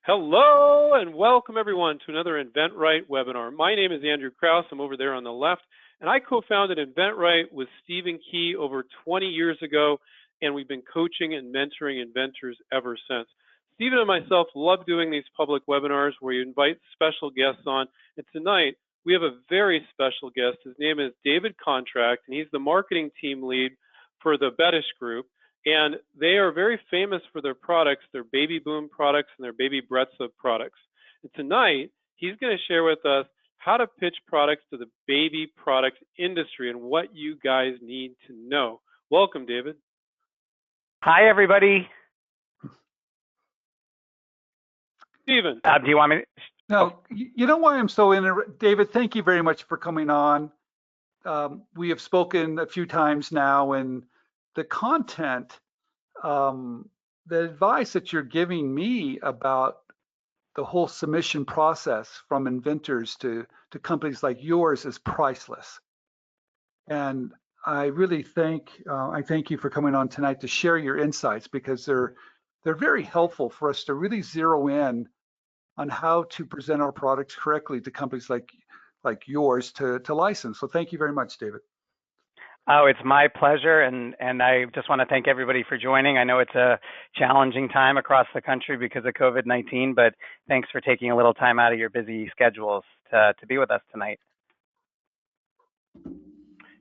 Hello and welcome everyone to another inventRight webinar. My name is Andrew Krause. I'm over there on the left, and I co-founded inventRight with Stephen Key over 20 years ago, and we've been coaching and mentoring inventors ever since. Stephen and myself love doing these public webinars where you invite special guests on, and tonight we have a very special guest. His name is David Contract, and he's the marketing team lead for the Betesh Group. And they are very famous for their products, their Baby Boom products and their Baby Bretza products. And tonight, he's going to share with us how to pitch products to the baby products industry and what you guys need to know. Welcome, David. Hi, everybody. Stephen. Do you want me to? No, you know why I'm so interested? David, thank you very much for coming on. We have spoken a few times now, and the content, the advice that you're giving me about the whole submission process from inventors to companies like yours is priceless. And I really thank you for coming on tonight to share your insights, because they're very helpful for us to really zero in on how to present our products correctly to companies like yours to license. So thank you very much, David. Oh, it's my pleasure, and I just want to thank everybody for joining. I know it's a challenging time across the country because of COVID-19, but thanks for taking a little time out of your busy schedules to be with us tonight.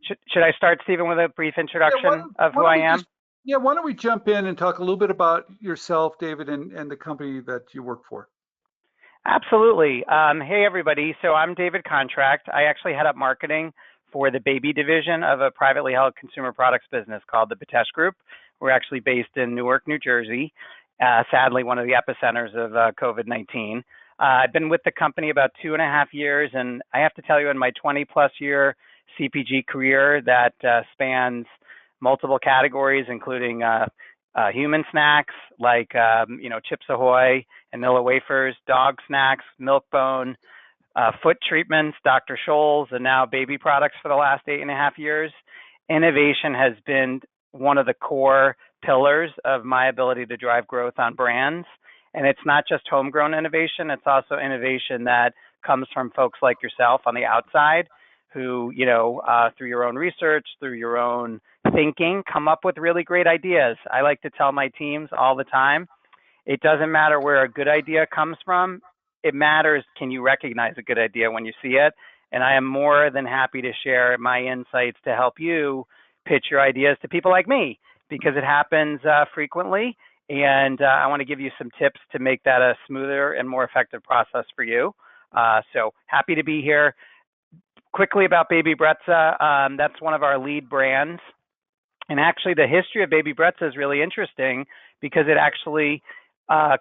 Should I start, Stephen, with a brief introduction of who I am? Why don't we jump in and talk a little bit about yourself, David, and the company that you work for? Absolutely. Hey, everybody. So I'm David Contract. I actually head up marketing for the baby division of a privately held consumer products business called the Betesh Group. We're actually based in Newark, New Jersey, sadly one of the epicenters of COVID-19. I've been with the company about 2.5 years, and I have to tell you, in my 20-plus year CPG career that spans multiple categories, including human snacks like Chips Ahoy and Nilla wafers, dog snacks, Milk-Bone, foot treatments, Dr. Scholl's, and now baby products for the last 8.5 years. Innovation has been one of the core pillars of my ability to drive growth on brands. And it's not just homegrown innovation, it's also innovation that comes from folks like yourself on the outside who, through your own research, through your own thinking, come up with really great ideas. I like to tell my teams all the time, it doesn't matter where a good idea comes from. It matters, can you recognize a good idea when you see it? And I am more than happy to share my insights to help you pitch your ideas to people like me, because it happens frequently. And I want to give you some tips to make that a smoother and more effective process for you. So happy to be here. Quickly about Baby Bretza, that's one of our lead brands. And actually the history of Baby Bretza is really interesting because it actually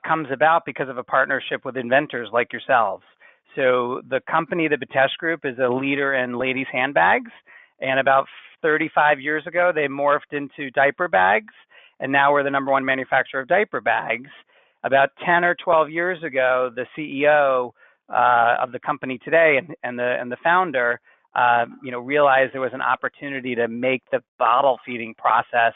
comes about because of a partnership with inventors like yourselves. So the company, the Betesh Group, is a leader in ladies' handbags. And about 35 years ago, they morphed into diaper bags. And now we're the #1 manufacturer of diaper bags. About 10 or 12 years ago, the CEO of the company today and the founder, realized there was an opportunity to make the bottle feeding process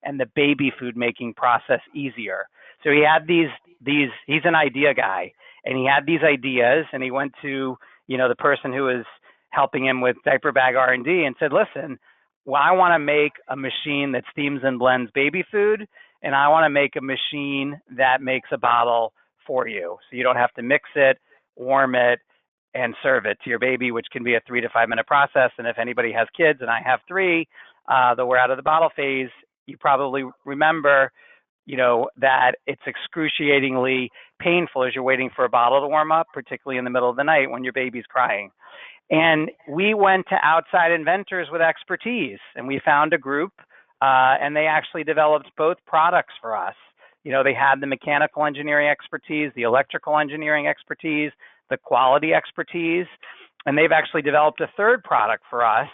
and the baby food making process easier. So he had he's an idea guy, and he had these ideas, and he went to, the person who was helping him with diaper bag R&D and said, listen, well, I want to make a machine that steams and blends baby food, and I want to make a machine that makes a bottle for you. So you don't have to mix it, warm it, and serve it to your baby, which can be a 3 to 5 minute process. And if anybody has kids, and I have 3, that we're out of the bottle phase, you probably remember that it's excruciatingly painful as you're waiting for a bottle to warm up, particularly in the middle of the night when your baby's crying. And we went to outside inventors with expertise, and we found a group, and they actually developed both products for us. They had the mechanical engineering expertise, the electrical engineering expertise, the quality expertise, and they've actually developed a third product for us,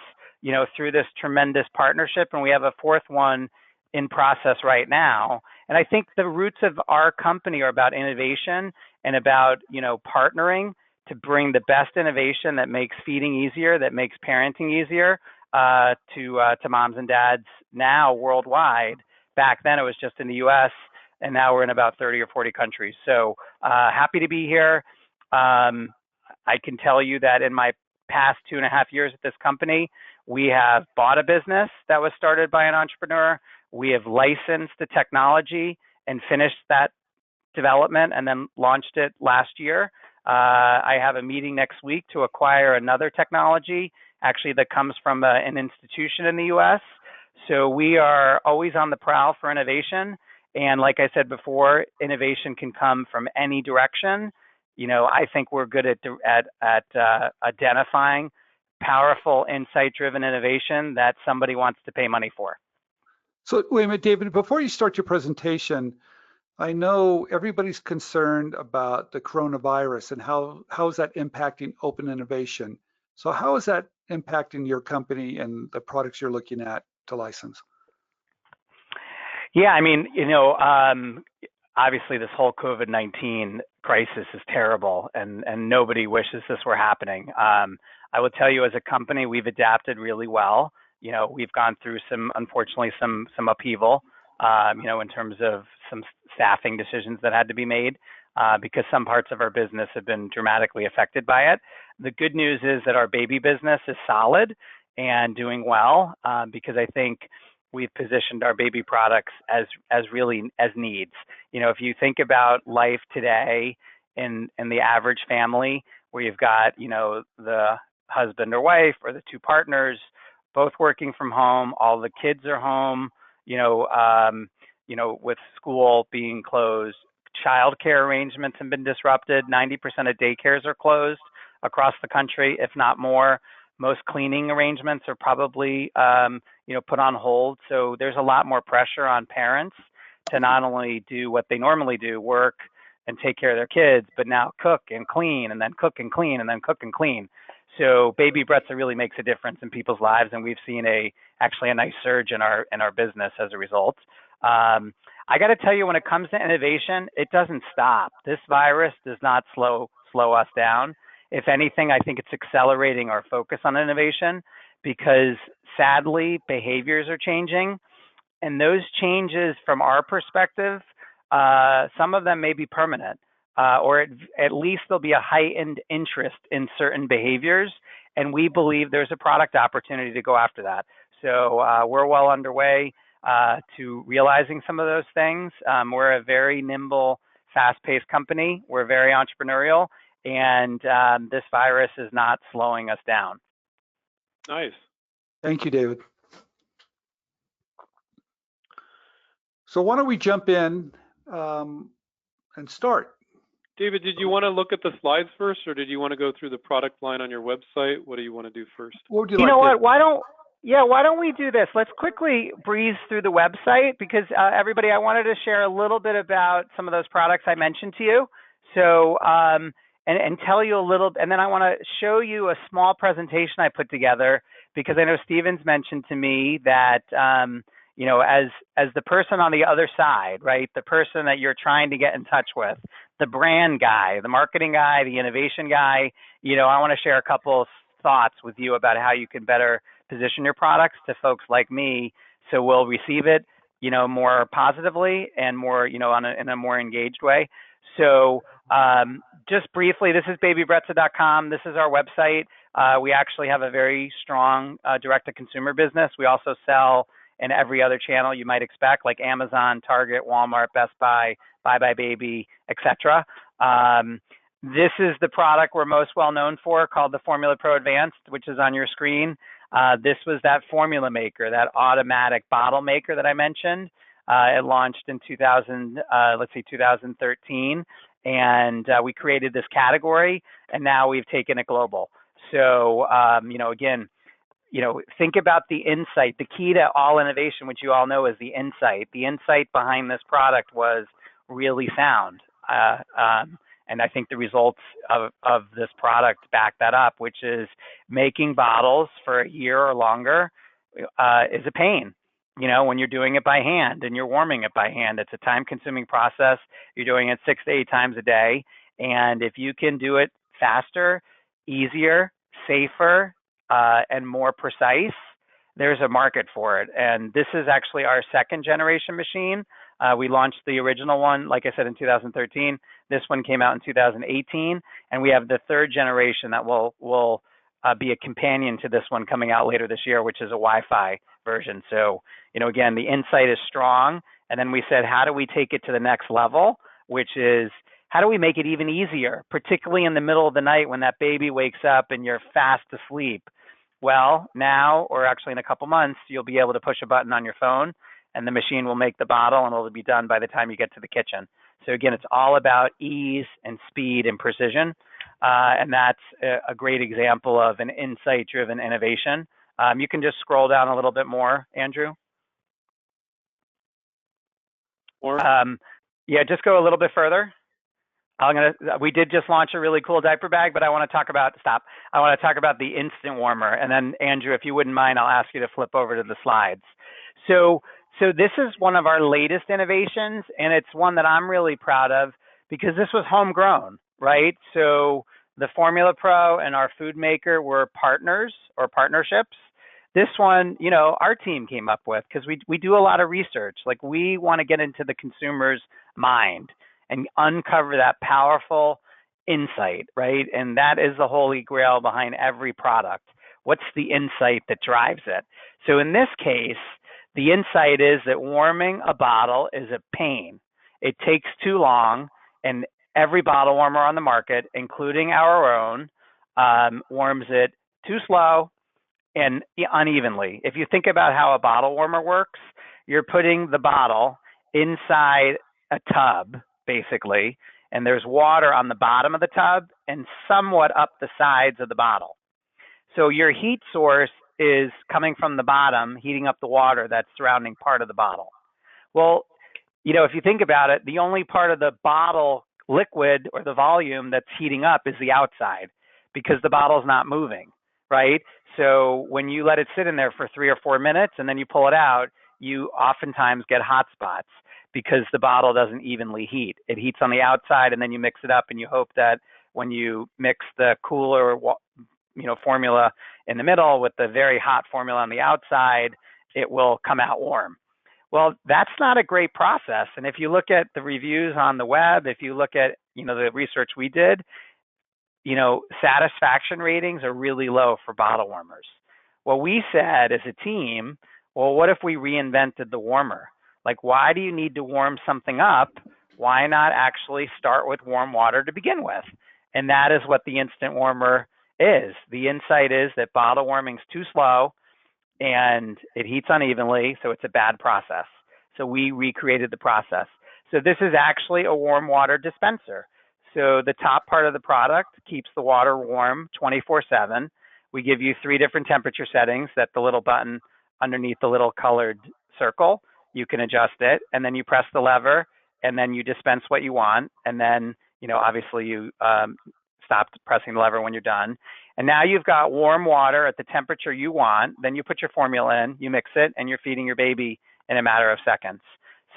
through this tremendous partnership, and we have a 4th one in process right now. And I think the roots of our company are about innovation and about, partnering to bring the best innovation that makes feeding easier, that makes parenting easier to moms and dads now worldwide. Back then it was just in the US. and now we're in about 30 or 40 countries. So happy to be here. I can tell you that in my past 2.5 years at this company, we have bought a business that was started by an entrepreneur. We have licensed the technology and finished that development and then launched it last year. I have a meeting next week to acquire another technology, actually that comes from an institution in the US. So we are always on the prowl for innovation. And like I said before, innovation can come from any direction. I think we're good at identifying powerful, insight-driven innovation that somebody wants to pay money for. So wait a minute, David, before you start your presentation, I know everybody's concerned about the coronavirus and how is that impacting open innovation. So how is that impacting your company and the products you're looking at to license? Yeah, I mean, obviously this whole COVID-19 crisis is terrible, and nobody wishes this were happening. I will tell you, as a company, we've adapted really well. We've gone through unfortunately, some upheaval, in terms of some staffing decisions that had to be made, because some parts of our business have been dramatically affected by it. The good news is that our baby business is solid and doing well, because I think we've positioned our baby products as really as needs. If you think about life today in the average family, where you've got, the husband or wife or the two partners both working from home, all the kids are home, with school being closed, childcare arrangements have been disrupted. 90% of daycares are closed across the country, if not more. Most cleaning arrangements are probably, put on hold. So there's a lot more pressure on parents to not only do what they normally do, work and take care of their kids, but now cook and clean, and then cook and clean, and then cook and clean. So baby breaths really makes a difference in people's lives, and we've seen actually a nice surge in our business as a result. I got to tell you, when it comes to innovation, it doesn't stop. This virus does not slow us down. If anything, I think it's accelerating our focus on innovation, because sadly, behaviors are changing, and those changes, from our perspective, some of them may be permanent, or at least there'll be a heightened interest in certain behaviors, and we believe there's a product opportunity to go after that. So we're well underway to realizing some of those things. We're a very nimble, fast-paced company. We're very entrepreneurial, and this virus is not slowing us down. Nice. Thank you, David. So why don't we jump in and start? David, did you want to look at the slides first, or did you want to go through the product line on your website? What do you want to do first? What would you like know to... what? Why don't we do this? Let's quickly breeze through the website, because everybody, I wanted to share a little bit about some of those products I mentioned to you. So, and tell you a little, and then I want to show you a small presentation I put together, because I know Steven's mentioned to me that, as the person on the other side, right, the person that you're trying to get in touch with, the brand guy, the marketing guy, the innovation guy, I want to share a couple thoughts with you about how you can better position your products to folks like me, so we'll receive it, more positively and more, in a more engaged way. So just briefly, this is babybretza.com. This is our website. We actually have a very strong direct-to-consumer business. We also sell in every other channel you might expect, like Amazon, Target, Walmart, Best Buy, Buy Buy Baby, etc. This is the product we're most well known for, called the Formula Pro Advanced, which is on your screen. This was that formula maker, that automatic bottle maker that I mentioned. It launched in 2013, and we created this category, and now we've taken it global. So, again, think about the insight. The key to all innovation, which you all know, is the insight. The insight behind this product was really sound. And I think the results of this product back that up, which is making bottles for a year or longer is a pain. When you're doing it by hand and you're warming it by hand, it's a time-consuming process. You're doing it 6 to 8 times a day. And if you can do it faster, easier, safer, and more precise, there's a market for it. And this is actually our second generation machine. We launched the original one, like I said, in 2013. This one came out in 2018, and we have the third generation that will be a companion to this one coming out later this year, which is a Wi-Fi version. So, again, the insight is strong. And then we said, how do we take it to the next level, which is how do we make it even easier, particularly in the middle of the night when that baby wakes up and you're fast asleep? Well, now, or actually in a couple months, you'll be able to push a button on your phone and the machine will make the bottle and it'll be done by the time you get to the kitchen. So again, it's all about ease and speed and precision. And that's a great example of an insight-driven innovation. You can just scroll down a little bit more, Andrew. Yeah, just go a little bit further. We did just launch a really cool diaper bag, but I want to talk about, I want to talk about the instant warmer. And then Andrew, if you wouldn't mind, I'll ask you to flip over to the slides. So this is one of our latest innovations, and it's one that I'm really proud of because this was homegrown, right? So the Formula Pro and our food maker were partners or partnerships. This one, our team came up with because we do a lot of research. Like we want to get into the consumer's mind and uncover that powerful insight, right? And that is the holy grail behind every product. What's the insight that drives it? So in this case, the insight is that warming a bottle is a pain. It takes too long, and every bottle warmer on the market, including our own, warms it too slow and unevenly. If you think about how a bottle warmer works, you're putting the bottle inside a tub, basically, and there's water on the bottom of the tub and somewhat up the sides of the bottle. So your heat source is coming from the bottom, heating up the water that's surrounding part of the bottle. Well, if you think about it, the only part of the bottle liquid or the volume that's heating up is the outside because the bottle's not moving, right? So when you let it sit in there for 3 or 4 minutes and then you pull it out, you oftentimes get hot spots because the bottle doesn't evenly heat. It heats on the outside and then you mix it up and you hope that when you mix the cooler formula in the middle with the very hot formula on the outside, it will come out warm. Well, that's not a great process. And if you look at the reviews on the web, if you look at, the research we did, satisfaction ratings are really low for bottle warmers. Well, we said as a team, well, what if we reinvented the warmer? Like, why do you need to warm something up? Why not actually start with warm water to begin with? And that is what the instant warmer is. The insight is that bottle warming is too slow and it heats unevenly, so it's a bad process. So we recreated the process. So this is actually a warm water dispenser. So the top part of the product keeps the water warm 24/7. We give you 3 different temperature settings that the little button underneath the little colored circle, you can adjust it, and then you press the lever, and then you dispense what you want, and then, obviously you stop pressing the lever when you're done. And now you've got warm water at the temperature you want. Then you put your formula in, you mix it, and you're feeding your baby in a matter of seconds.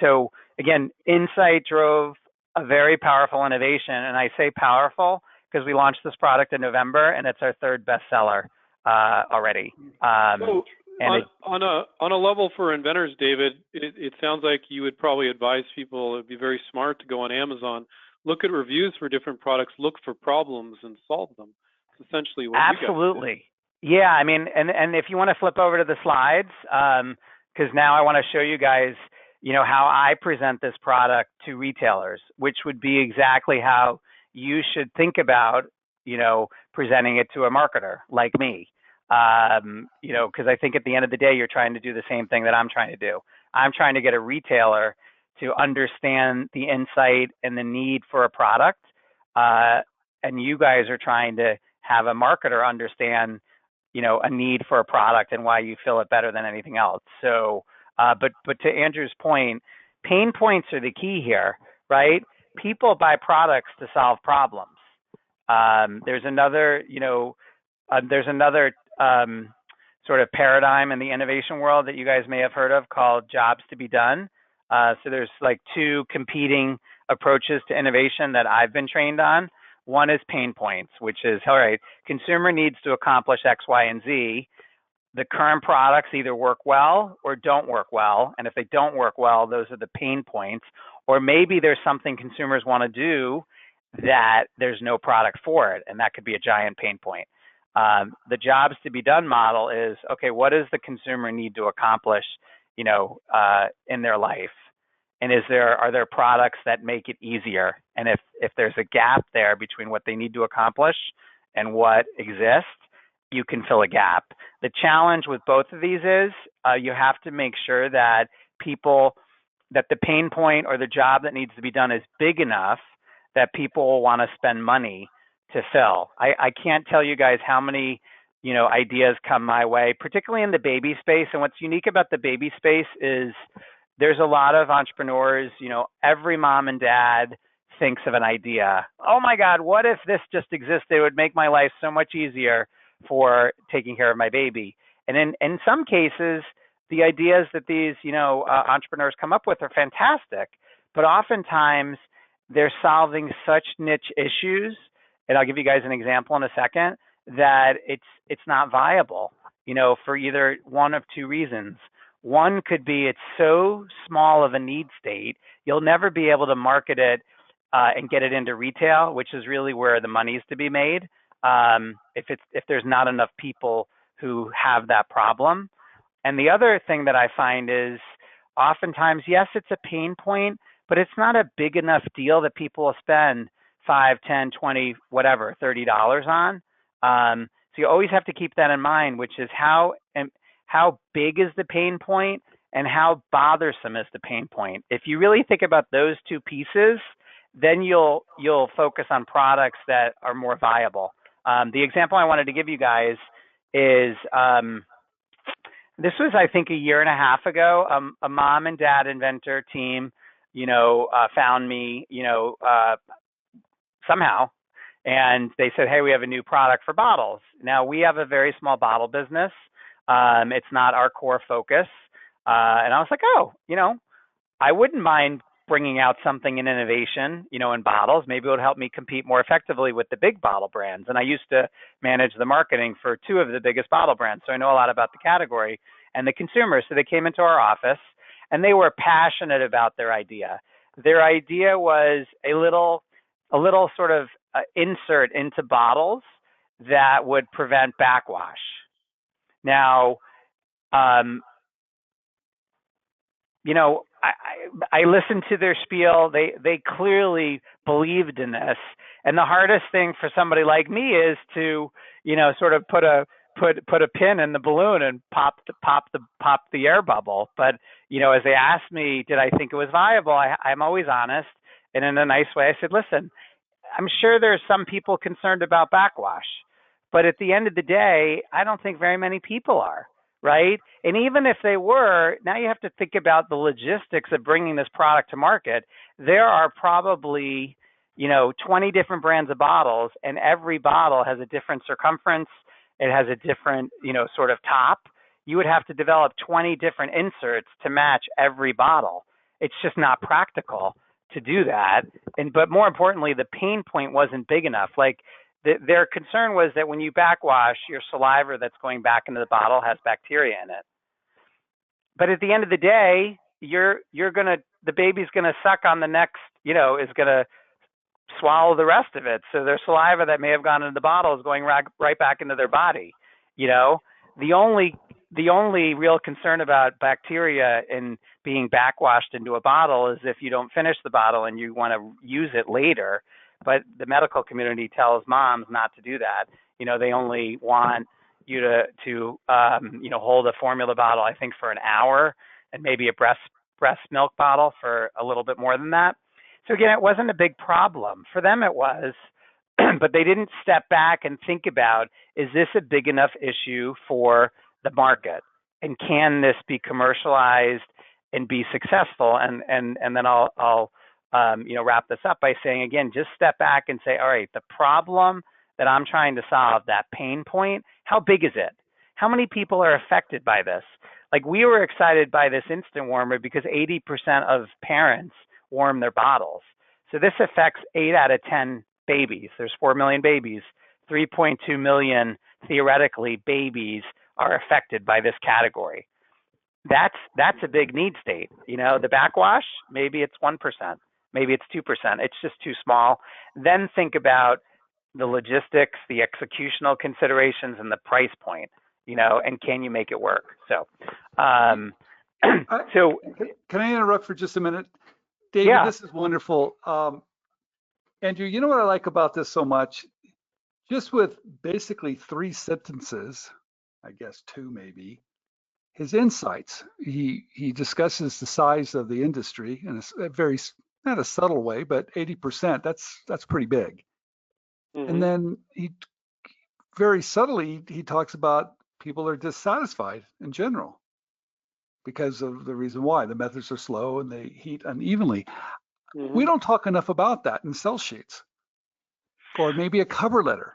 So again, insight drove a very powerful innovation. And I say powerful because we launched this product in November, and it's our 3rd bestseller already. On a level for inventors, David, it sounds like you would probably advise people it'd be very smart to go on Amazon, look at reviews for different products, look for problems and solve them. It's essentially what Absolutely. You guys do. Yeah, I mean, and if you want to flip over to the slides, because now I want to show you guys, how I present this product to retailers, which would be exactly how you should think about, presenting it to a marketer like me. Because I think at the end of the day, you're trying to do the same thing that I'm trying to do. I'm trying to get a retailer to understand the insight and the need for a product. And you guys are trying to have a marketer understand, a need for a product and why you feel it better than anything else. So, but to Andrew's point, pain points are the key here, right? People buy products to solve problems. There's another sort of paradigm in the innovation world that you guys may have heard of called jobs to be done. So there's like 2 competing approaches to innovation that I've been trained on. One is pain points, which is, all right, consumer needs to accomplish X, Y, and Z. the current products either work well or don't work well. And if they don't work well, those are the pain points. Or maybe there's something consumers want to do that there's no product for it, and that could be a giant pain point. The jobs to be done model is, okay, what does the consumer need to accomplish, in their life? And are there products that make it easier? And if there's a gap there between what they need to accomplish and what exists, you can fill a gap. The challenge with both of these is you have to make sure that the pain point or the job that needs to be done is big enough that people will want to spend money to fill. I can't tell you guys how many ideas come my way, particularly in the baby space. And what's unique about the baby space is there's a lot of entrepreneurs, every mom and dad thinks of an idea. Oh my God, what if this just existed? It would make my life so much easier for taking care of my baby. And in some cases, the ideas that these, entrepreneurs come up with are fantastic, but oftentimes they're solving such niche issues, and I'll give you guys an example in a second, that it's not viable, for either one of two reasons. One could be it's so small of a need state, you'll never be able to market it and get it into retail, which is really where the money is to be made, if there's not enough people who have that problem. And the other thing that I find is oftentimes, yes, it's a pain point, but it's not a big enough deal that people will spend $5, $10, $20, whatever, $30 on. So you always have to keep that in mind, which is how big is the pain point and how bothersome is the pain point. If you really think about those two pieces, then you'll focus on products that are more viable. The example I wanted to give you guys is this was, I think, a year and a half ago. A mom and dad inventor team, found me, somehow, and they said, hey, we have a new product for bottles. Now, we have a very small bottle business. It's not our core focus. And I was like, I wouldn't mind bringing out something in innovation, in bottles. Maybe it would help me compete more effectively with the big bottle brands. And I used to manage the marketing for two of the biggest bottle brands, so I know a lot about the category and the consumers. So they came into our office, and they were passionate about their idea. Their idea was a little sort of insert into bottles that would prevent backwash. Now, I listened to their spiel. They clearly believed in this. And the hardest thing for somebody like me is to, sort of put a pin in the balloon and pop the air bubble. But, as they asked me, did I think it was viable? I'm always honest. And in a nice way, I said, listen, I'm sure there's some people concerned about backwash, but at the end of the day, I don't think very many people are. Right? And even if they were, now you have to think about the logistics of bringing this product to market. There are probably, 20 different brands of bottles, and every bottle has a different circumference. It has a different, sort of top. You would have to develop 20 different inserts to match every bottle. It's just not practical to do that. But more importantly, the pain point wasn't big enough. Like, their concern was that when you backwash, your saliva that's going back into the bottle has bacteria in it. But at the end of the day, the baby's gonna suck on the next, is gonna swallow the rest of it. So their saliva that may have gone into the bottle is going right back into their body. The only real concern about bacteria in being backwashed into a bottle is if you don't finish the bottle and you want to use it later. But the medical community tells moms not to do that. They only want you to hold a formula bottle, I think, for an hour, and maybe a breast milk bottle for a little bit more than that. So again, it wasn't a big problem. For them it was, but they didn't step back and think about, is this a big enough issue for the market? And can this be commercialized and be successful? And then I'll wrap this up by saying, again, just step back and say, all right, the problem that I'm trying to solve, that pain point, how big is it? How many people are affected by this? Like, we were excited by this instant warmer because 80% of parents warm their bottles. So this affects 8 out of 10 babies. There's 4 million babies. 3.2 million, theoretically, babies are affected by this category. That's a big need state. The backwash, maybe it's 1%, maybe it's 2%. It's just too small. Then think about the logistics, the executional considerations, and the price point, and can you make it work? So, Can I interrupt for just a minute? David, yeah. This is wonderful. Andrew, you know what I like about this so much? Just with basically 3 sentences, I guess 2 maybe, his insights. He discusses the size of the industry in a very, not a subtle way, but 80%, that's pretty big. Mm-hmm. And then he very subtly, he talks about people are dissatisfied in general because of the reason why. The methods are slow and they heat unevenly. Mm-hmm. We don't talk enough about that in sell sheets or maybe a cover letter.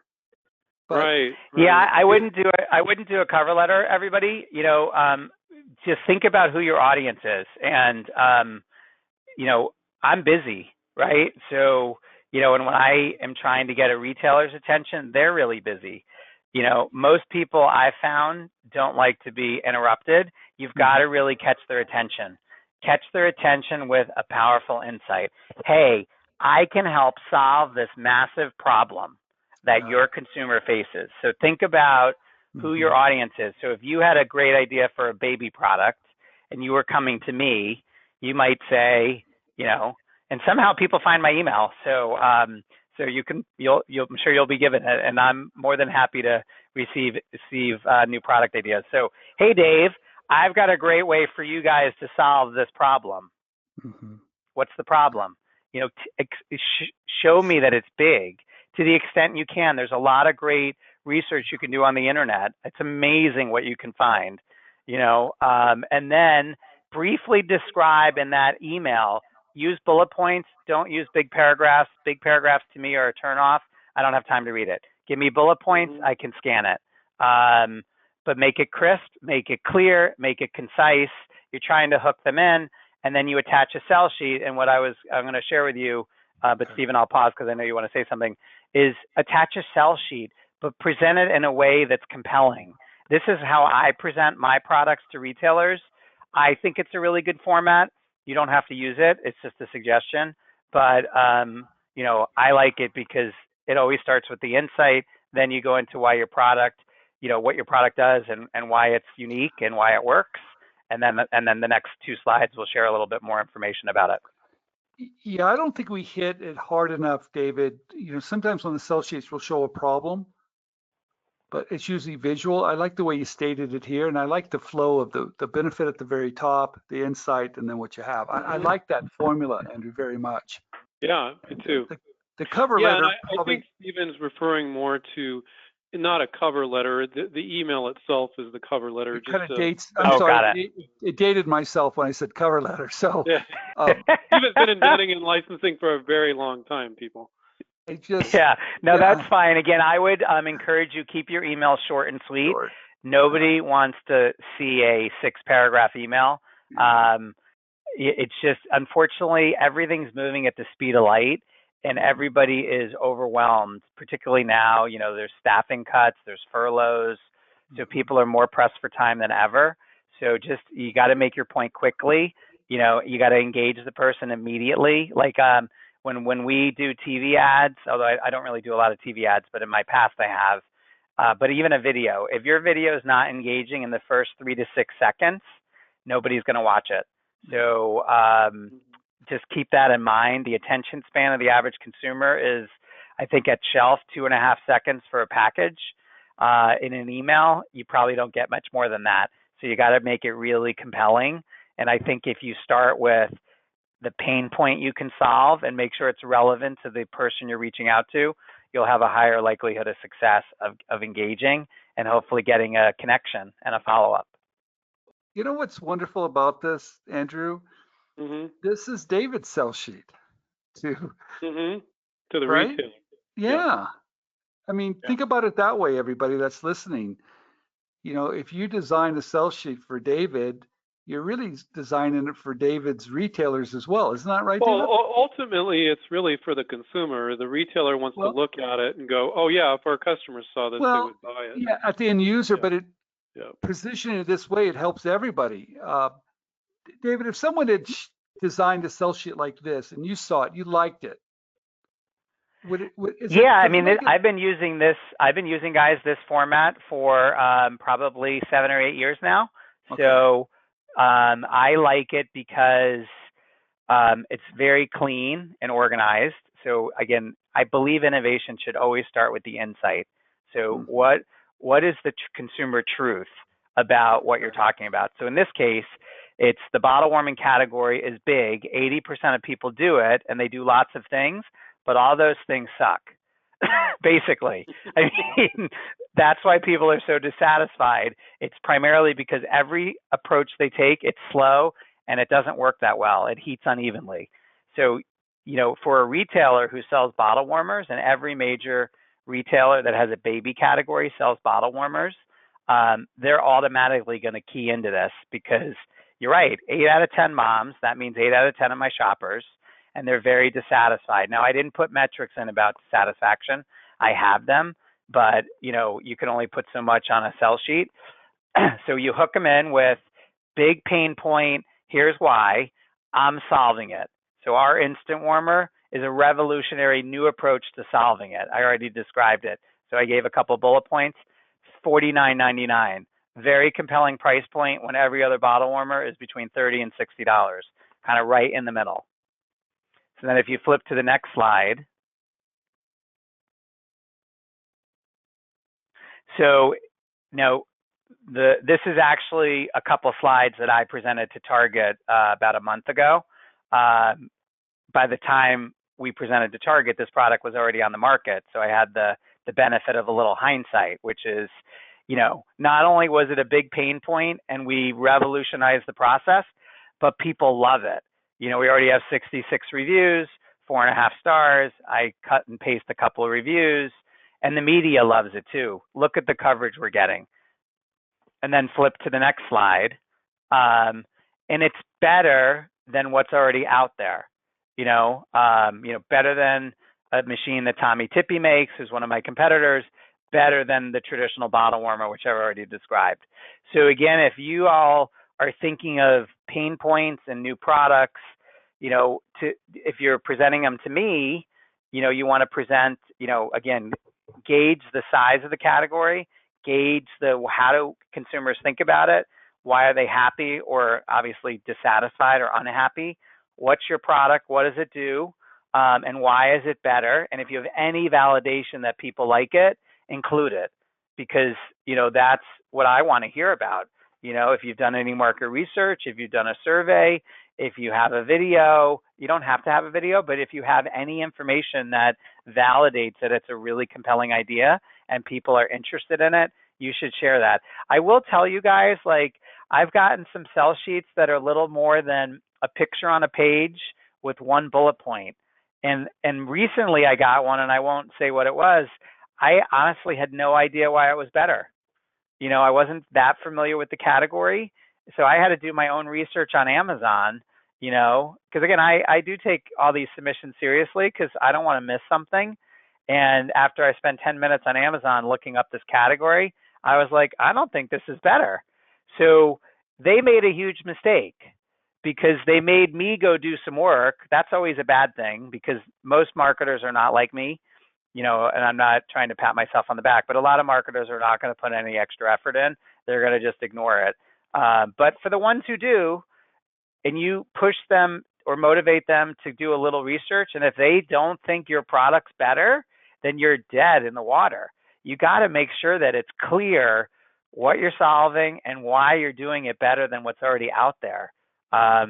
But, right. Yeah, I wouldn't do a cover letter, everybody. Just think about who your audience is. And, I'm busy, right? So, and when I am trying to get a retailer's attention, they're really busy. Most people I've found don't like to be interrupted. You've got to really catch their attention. Catch their attention with a powerful insight. Hey, I can help solve this massive problem that your consumer faces. So think about who your audience is. So if you had a great idea for a baby product and you were coming to me, you might say, and somehow people find my email. So so I'm sure you'll be given it, and I'm more than happy to receive new product ideas. So, hey, Dave, I've got a great way for you guys to solve this problem. Mm-hmm. What's the problem? Show me that it's big to the extent you can. There's a lot of great research you can do on the internet. It's amazing what you can find, and then briefly describe in that email. Use bullet points. Don't use big paragraphs. Big paragraphs to me are a turnoff. I don't have time to read it. Give me bullet points. I can scan it. But make it crisp, make it clear, make it concise. You're trying to hook them in, and then you attach a sell sheet. And what I'm going to share with you, but Stephen, I'll pause because I know you want to say something, is attach a sell sheet, but present it in a way that's compelling. This is how I present my products to retailers. I think it's a really good format. You don't have to use it. It's just a suggestion. But, I like it because it always starts with the insight. Then you go into why your product, what your product does and why it's unique and why it works. And then the next 2 slides will share a little bit more information about it. Yeah, I don't think we hit it hard enough, David. Sometimes on the sell sheets we'll show a problem, but it's usually visual. I like the way you stated it here, and I like the flow of the benefit at the very top, the insight, and then what you have. I like that formula, Andrew, very much. Yeah, me too. The cover letter. And I think Stephen's referring more to not a cover letter. The email itself is the cover letter. It kind of dates. I'm sorry. It dated myself when I said cover letter. So yeah. Stephen's been inventing and licensing for a very long time, people. That's fine. Again, I would encourage you, keep your email short and sweet. Short. Nobody wants to see a 6-paragraph email. It's just, unfortunately, everything's moving at the speed of light, and everybody is overwhelmed, particularly now. There's staffing cuts, there's furloughs, so people are more pressed for time than ever. So you got to make your point quickly. You got to engage the person immediately. Like, when we do TV ads, although I don't really do a lot of TV ads, but in my past I have, but even a video, if your video is not engaging in the first 3 to 6 seconds, nobody's going to watch it. So just keep that in mind. The attention span of the average consumer is, I think, at shelf 2.5 seconds for a package. In an email, you probably don't get much more than that. So you got to make it really compelling. And I think if you start with the pain point you can solve and make sure it's relevant to the person you're reaching out to, you'll have a higher likelihood of success of engaging and hopefully getting a connection and a follow-up. You know what's wonderful about this, Andrew? Mm-hmm. This is David's sell sheet to the right? retailer. Yeah. I mean, think about it that way, everybody that's listening. If you design a sell sheet for David, you're really designing it for David's retailers as well. Isn't that right, David? Well, ultimately, it's really for the consumer. The retailer wants to look at it and go, oh, yeah, if our customers saw this, they would buy it. Yeah, at the end user, but Yeah. position it this way, it helps everybody. David, if someone had designed a sell sheet like this and you saw it, you liked it, is it, Yeah, I does it mean, make it? I've been using this. I've been using guys this format for probably 7 or 8 years now. Okay. So I like it because it's very clean and organized. So again, I believe innovation should always start with the insight. So Mhm. what is the consumer truth about what you're Okay. talking about? So in this case, it's the bottle warming category is big. 80% of people do it, and they do lots of things, but all those things suck. Basically, I mean, that's why people are so dissatisfied. It's primarily because every approach they take, it's slow and it doesn't work that well. It heats unevenly. So, for a retailer who sells bottle warmers, and every major retailer that has a baby category sells bottle warmers, they're automatically going to key into this because you're right. 8 out of 10 moms, that means 8 out of 10 of my shoppers, and they're very dissatisfied. Now, I didn't put metrics in about dissatisfaction. I have them, but you can only put so much on a sell sheet. So you hook them in with big pain point. Here's why. I'm solving it. So our instant warmer is a revolutionary new approach to solving it. I already described it. So I gave a couple bullet points. $49.99. Very compelling price point when every other bottle warmer is between $30 and $60, kind of right in the middle. So then if you flip to the next slide, so this is actually a couple slides that I presented to Target about a month ago. By the time we presented to Target, this product was already on the market, so I had the benefit of a little hindsight, which is, not only was it a big pain point and we revolutionized the process, but people love it. We already have 66 reviews, 4.5 stars. I cut and paste a couple of reviews, and the media loves it too. Look at the coverage we're getting. And then flip to the next slide. And it's better than what's already out there. Better than a machine that Tommy Tippy makes, who's one of my competitors, better than the traditional bottle warmer, which I've already described. So again, if you all are thinking of pain points and new products, if you're presenting them to me, you want to present, again, gauge the size of the category, gauge how do consumers think about it, why are they happy or obviously dissatisfied or unhappy, what's your product, what does it do, and why is it better, and if you have any validation that people like it, include it, because that's what I want to hear about. If you've done any market research, if you've done a survey, if you have a video, you don't have to have a video, but if you have any information that validates that it's a really compelling idea and people are interested in it, you should share that. I will tell you guys, I've gotten some sell sheets that are little more than a picture on a page with one bullet point. And recently I got one, and I won't say what it was. I honestly had no idea why it was better. I wasn't that familiar with the category, so I had to do my own research on Amazon, because again, I do take all these submissions seriously because I don't want to miss something. And after I spent 10 minutes on Amazon looking up this category, I was like, I don't think this is better. So they made a huge mistake because they made me go do some work. That's always a bad thing because most marketers are not like me. And I'm not trying to pat myself on the back, but a lot of marketers are not going to put any extra effort in. They're going to just ignore it. But for the ones who do, and you push them or motivate them to do a little research, and if they don't think your product's better, then you're dead in the water. You got to make sure that it's clear what you're solving and why you're doing it better than what's already out there.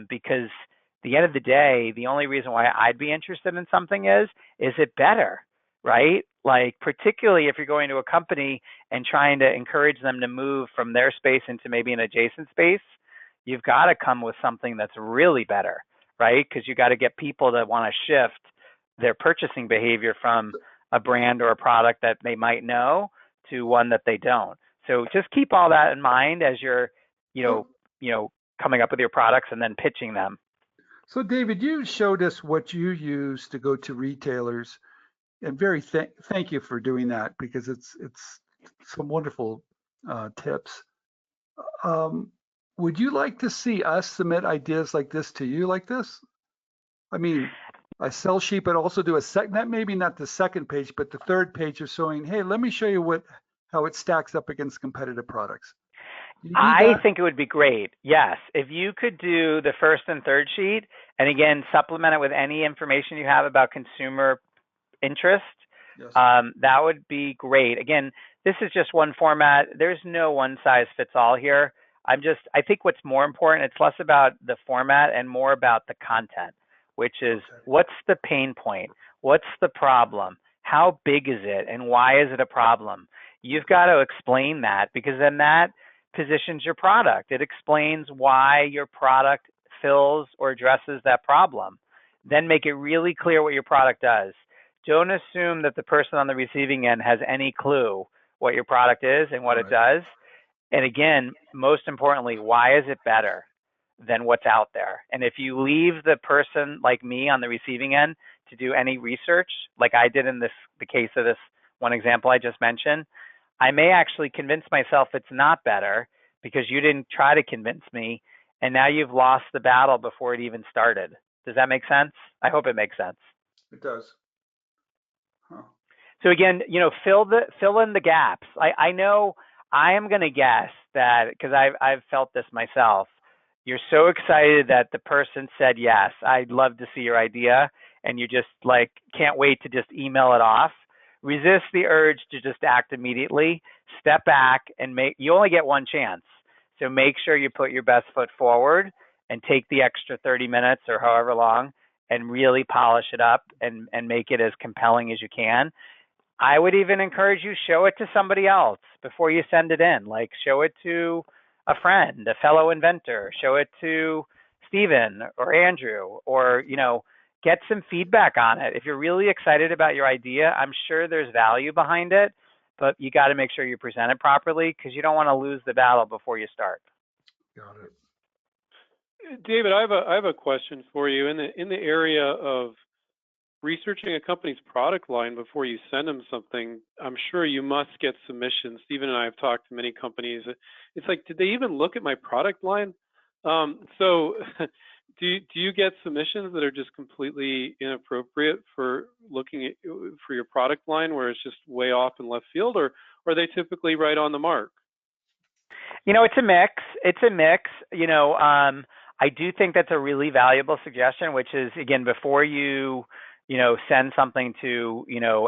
Because at the end of the day, the only reason why I'd be interested in something is it better? Right? Particularly if you're going to a company and trying to encourage them to move from their space into maybe an adjacent space, you've got to come with something that's really better, right? Because you got to get people to want to shift their purchasing behavior from a brand or a product that they might know to one that they don't. So just keep all that in mind as you're, coming up with your products and then pitching them. So David, you showed us what you use to go to retailers, and thank you for doing that because it's some wonderful tips. Um, would you like to see us submit ideas like this to you like this? I mean, a sell sheet, but also do a second, maybe not the second page, but the third page of showing, hey, let me show you how it stacks up against competitive products. Do you need I that? think it would be great. Yes. If you could do the first and third sheet, and again, supplement it with any information you have about consumer interest, Yes. that would be great. Again, this is just one format. There's no one size fits all here. I think what's more important, it's less about the format and more about the content, which is Okay. what's the pain point? What's the problem? How big is it? And why is it a problem? You've got to explain that, because then that positions your product. It explains why your product fills or addresses that problem. Then make it really clear what your product does. Don't assume that the person on the receiving end has any clue what your product is and what it Right. does. And again, most importantly, why is it better than what's out there? And if you leave the person like me on the receiving end to do any research, like I did in the case of this one example I just mentioned, I may actually convince myself it's not better because you didn't try to convince me, and now you've lost the battle before it even started. Does that make sense? I hope it makes sense. It does. Huh. So again, fill in the gaps. I know I am going to guess that, because I've felt this myself. You're so excited that the person said yes. I'd love to see your idea, and you just like can't wait to just email it off. Resist the urge to just act immediately. Step back and you only get one chance. So make sure you put your best foot forward and take the extra 30 minutes or however long and really polish it up and make it as compelling as you can. I would even encourage you show it to somebody else before you send it in. Like show it to a friend, a fellow inventor, show it to Stephen or Andrew, or get some feedback on it. If you're really excited about your idea, I'm sure there's value behind it, but you got to make sure you present it properly because you don't want to lose the battle before you start. Got it. David, I have a question for you in the area of researching a company's product line before you send them something. I'm sure you must get submissions. Stephen and I have talked to many companies. It's like, did they even look at my product line? So do you get submissions that are just completely inappropriate for looking at for your product line, where it's just way off in left field, or are they typically right on the mark? It's a mix. It's a mix. I do think that's a really valuable suggestion, which is, again, before you, send something to,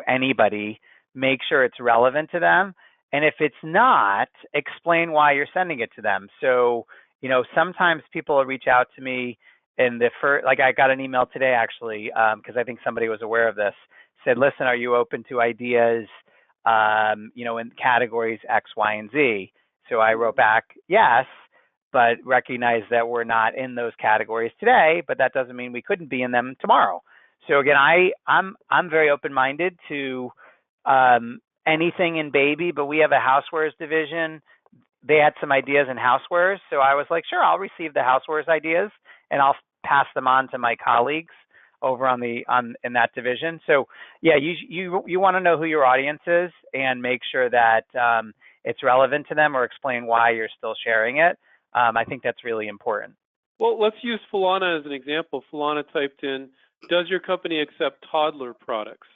anybody, make sure it's relevant to them. And if it's not, explain why you're sending it to them. So, sometimes people will reach out to me in the first, like I got an email today actually, because I think somebody was aware of this, said, listen, are you open to ideas, in categories X, Y, and Z? So I wrote back, yes, but recognize that we're not in those categories today, but that doesn't mean we couldn't be in them tomorrow. So again, I'm very open-minded to anything in baby, but we have a housewares division. They had some ideas in housewares, so I was like, sure, I'll receive the housewares ideas and I'll pass them on to my colleagues over in that division. So yeah, you want to know who your audience is and make sure that it's relevant to them, or explain why you're still sharing it. I think that's really important. Well, let's use Falana as an example. Falana typed in, does your company accept toddler products?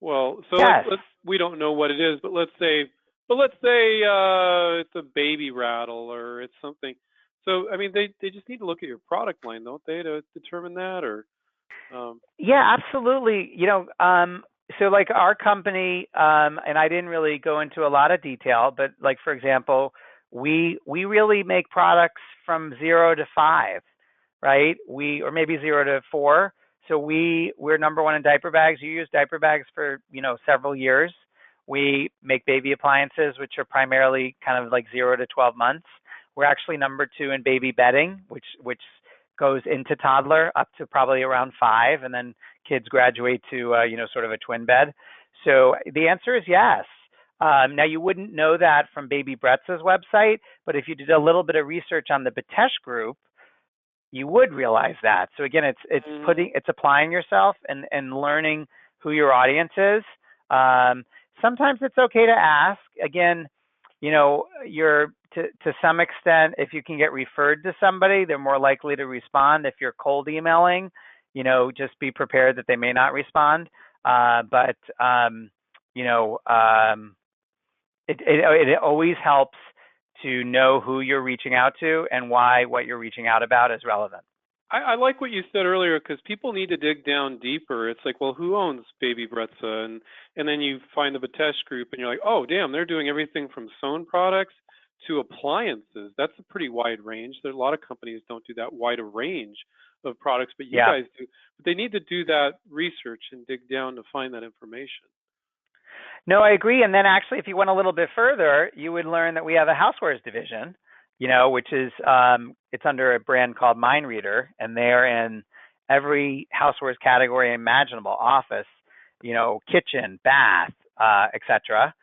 Well, so Yes. we don't know what it is, but let's say it's a baby rattle or it's something. So, I mean, they just need to look at your product line, don't they, to determine that? Or Yeah, absolutely. So like our company, and I didn't really go into a lot of detail, but like, for example, we really make products from 0 to 5, right? Or maybe 0 to 4. So we're number one in diaper bags. You use diaper bags for, several years. We make baby appliances, which are primarily kind of like 0 to 12 months. We're actually number 2 in baby bedding, which goes into toddler up to probably around 5, and then kids graduate to sort of a twin bed. So the answer is yes. Now you wouldn't know that from Baby Brett's website, but if you did a little bit of research on the Betesh Group, you would realize that. So again, it's applying yourself and learning who your audience is. Sometimes it's okay to ask. Again, you're to some extent, if you can get referred to somebody, they're more likely to respond. If you're cold emailing, just be prepared that they may not respond. But it always helps to know who you're reaching out to and why what you're reaching out about is relevant. I like what you said earlier, because people need to dig down deeper. It's like, well, who owns Baby Bretza? And then you find the Betesh Group, and you're like, oh, damn, they're doing everything from sewn products to appliances. That's a pretty wide range. There are a lot of companies don't do that wide a range of products, but you guys do. But they need to do that research and dig down to find that information. No, I agree. And then actually, if you went a little bit further, you would learn that we have a housewares division, which is it's under a brand called Mindreader, and they're in every housewares category imaginable: office, kitchen, bath, etc.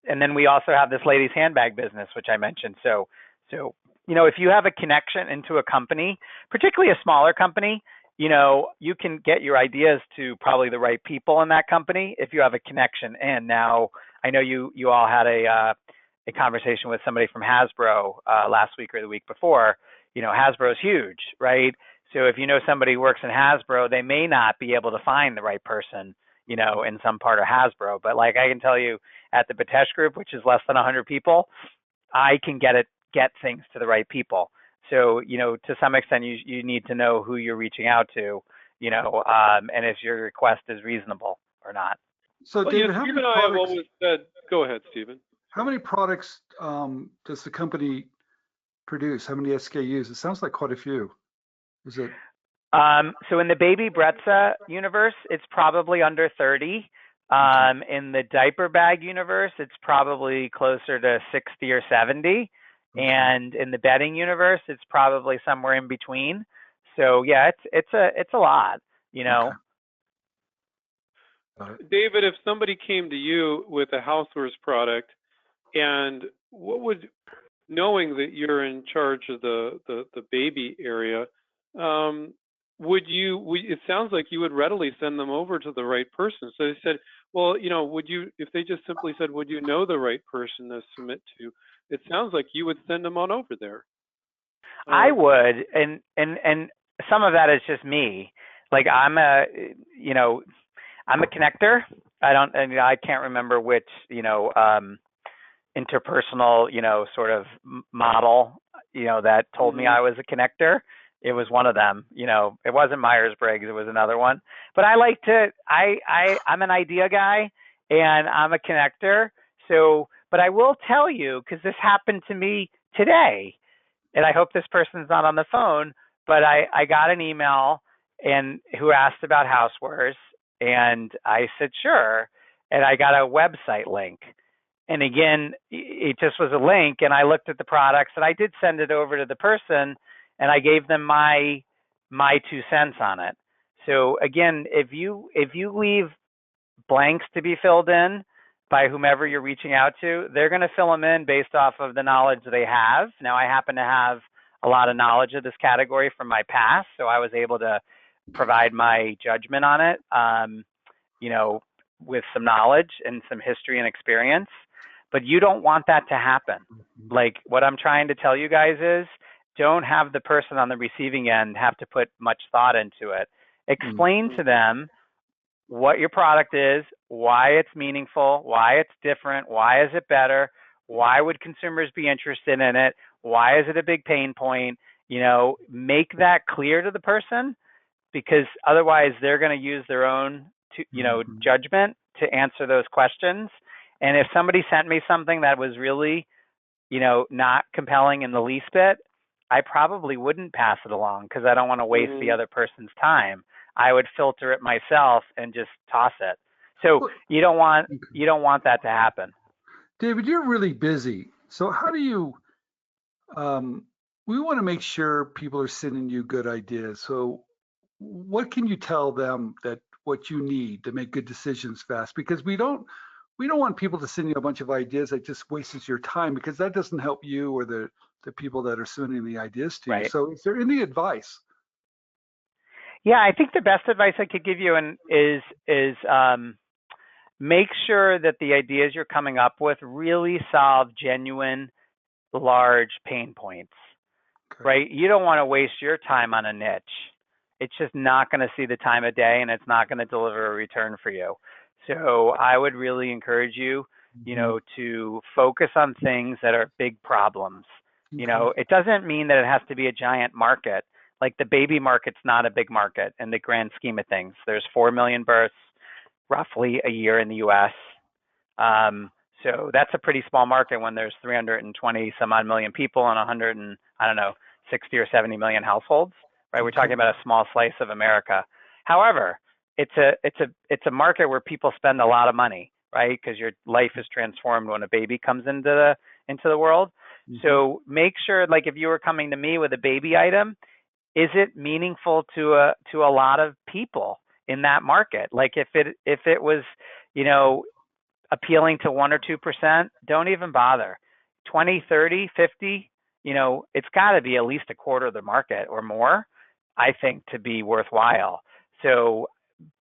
And then we also have this ladies' handbag business, which I mentioned. So if you have a connection into a company, particularly a smaller company, you can get your ideas to probably the right people in that company if you have a connection. And now I know you all had a conversation with somebody from Hasbro last week or the week before. Hasbro is huge, right? So if you know somebody who works in Hasbro, they may not be able to find the right person, in some part of Hasbro. But like I can tell you at the Betesh Group, which is less than 100 people, I can get things to the right people. So, to some extent, you need to know who you're reaching out to, and if your request is reasonable or not. So, David, how many products? I've always said, go ahead, Stephen. How many products does the company produce? How many SKUs? It sounds like quite a few. Is it? So in the Baby Bretza universe, it's probably under 30. In the diaper bag universe, it's probably closer to 60 or 70. Okay. And in the bedding universe, it's probably somewhere in between. So yeah, it's a lot, Okay. David, if somebody came to you with a housewares product, and knowing that you're in charge of the baby area, it sounds like you would readily send them over to the right person. So they said, well, if they just simply said, would you know the right person to submit to? It sounds like you would send them on over there. I would, and some of that is just me. Like I'm a connector. I can't remember which, interpersonal, sort of model, that told me I was a connector. It was one of them, it wasn't Myers-Briggs, it was another one. But I'm an idea guy and I'm a connector. So, but I will tell you, because this happened to me today, and I hope this person's not on the phone, but I got an email who asked about housewares, and I said, sure. And I got a website link. And again, it just was a link, and I looked at the products, and I did send it over to the person, and I gave them my 2 cents on it. So again, if you leave blanks to be filled in by whomever you're reaching out to, they're going to fill them in based off of the knowledge they have. Now, I happen to have a lot of knowledge of this category from my past, so I was able to provide my judgment on it, with some knowledge and some history and experience. But you don't want that to happen. Like, what I'm trying to tell you guys is, don't have the person on the receiving end have to put much thought into it. Explain to them what your product is, why it's meaningful, why it's different, why is it better, why would consumers be interested in it, why is it a big pain point. Make that clear to the person, because otherwise they're going to use their own judgment to answer those questions. And if somebody sent me something that was really not compelling in the least bit, I probably wouldn't pass it along, because I don't want to waste the other person's time. I would filter it myself and just toss it. So you don't want that to happen. David, you're really busy. So how do you, we want to make sure people are sending you good ideas. So what can you tell them that what you need to make good decisions fast? Because we don't want people to send you a bunch of ideas that just wastes your time, because that doesn't help you or the people that are sending the ideas to you. So is there any advice? Yeah, I think the best advice I could give you is make sure that the ideas you're coming up with really solve genuine, large pain points, right? You don't want to waste your time on a niche. It's just not going to see the time of day, and it's not going to deliver a return for you. So I would really encourage you, to focus on things that are big problems. It doesn't mean that it has to be a giant market. Like the baby market's not a big market in the grand scheme of things. There's 4 million births roughly a year in the U.S. So that's a pretty small market when there's 320 some odd million people and 100 and 60 or 70 million households, right? We're talking about a small slice of America. However, it's a market where people spend a lot of money, right? Because your life is transformed when a baby comes into the world. So make sure, like, if you were coming to me with a baby item, is it meaningful to a lot of people in that market? Like if it was, appealing to 1 or 2%, don't even bother. 20, 30, 50, it's got to be at least a quarter of the market or more, I think, to be worthwhile. So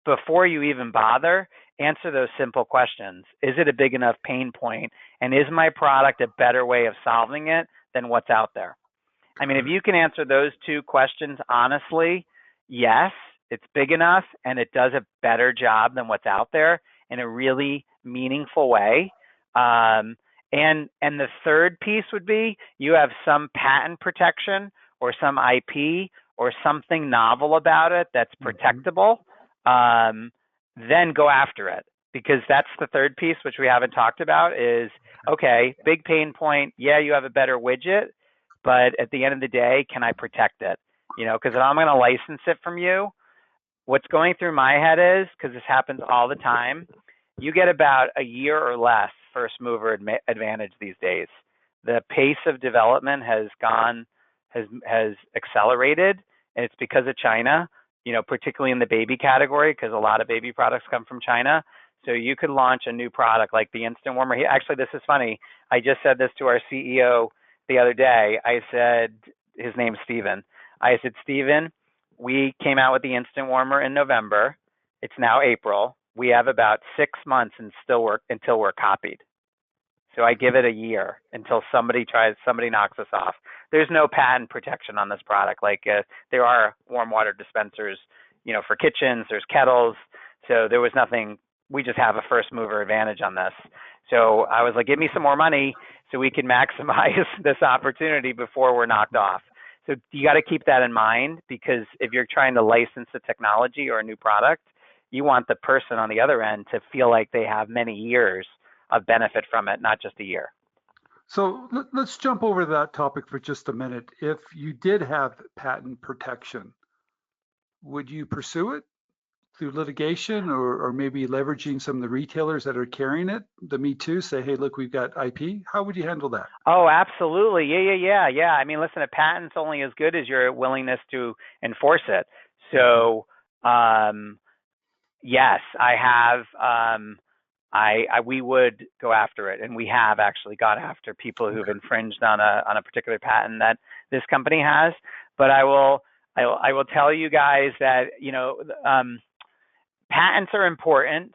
before you even bother, answer those simple questions. Is it a big enough pain point? And is my product a better way of solving it than what's out there? I mean, if you can answer those two questions honestly, yes, it's big enough and it does a better job than what's out there in a really meaningful way. And the third piece would be you have some patent protection or some IP or something novel about it that's protectable, then go after it. Because that's the third piece, which we haven't talked about, is, okay, big pain point, yeah, you have a better widget, but at the end of the day, can I protect it? Because if I'm going to license it from you, what's going through my head is, because this happens all the time, you get about a year or less first mover advantage these days. The pace of development has accelerated, and it's because of China, particularly in the baby category, because a lot of baby products come from China. So you could launch a new product like the instant warmer. Actually, this is funny. I just said this to our CEO the other day. I said, his name's Steven. I said, Steven, we came out with the instant warmer in November. It's now April. We have about 6 months until we're copied. So I give it a year until somebody knocks us off. There's no patent protection on this product. Like there are warm water dispensers, for kitchens. There's kettles. So there was nothing. We just have a first mover advantage on this. So I was like, give me some more money so we can maximize this opportunity before we're knocked off. So you got to keep that in mind, because if you're trying to license a technology or a new product, you want the person on the other end to feel like they have many years of benefit from it, not just a year. So let's jump over to that topic for just a minute. If you did have patent protection, would you pursue it through litigation or maybe leveraging some of the retailers that are carrying it, the Me Too, say, hey, look, we've got IP? How would you handle that? Oh, absolutely. Yeah. I mean, listen, a patent's only as good as your willingness to enforce it. So, yes, I have. We would go after it, and we have actually gone after people who've infringed on a particular patent that this company has. But I will tell you guys that patents are important.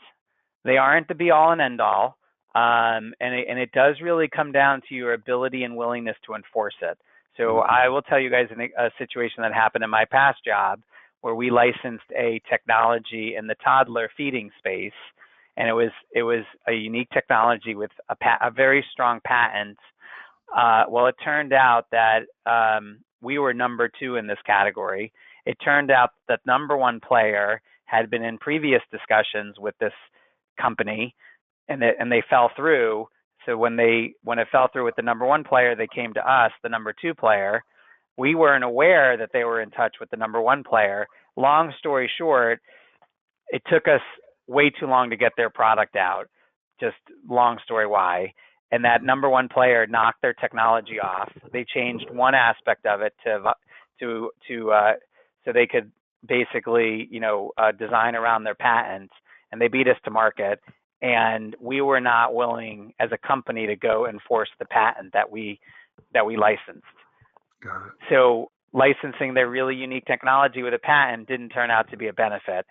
They aren't the be all and end all, and it does really come down to your ability and willingness to enforce it. So I will tell you guys a situation that happened in my past job where we licensed a technology in the toddler feeding space. And it was a unique technology with a very strong patent. Well, it turned out that we were number 2 in this category. It turned out that number 1 player had been in previous discussions with this company, and they fell through. So when it fell through with the number 1 player, they came to us, the number 2 player. We weren't aware that they were in touch with the number 1 player. Long story short, it took us way too long to get their product out. Just long story why. And that number 1 player knocked their technology off. They changed one aspect of it to so they could basically design around their patents, and they beat us to market. And we were not willing as a company to go enforce the patent that we licensed. Got it. So licensing their really unique technology with a patent didn't turn out to be a benefit,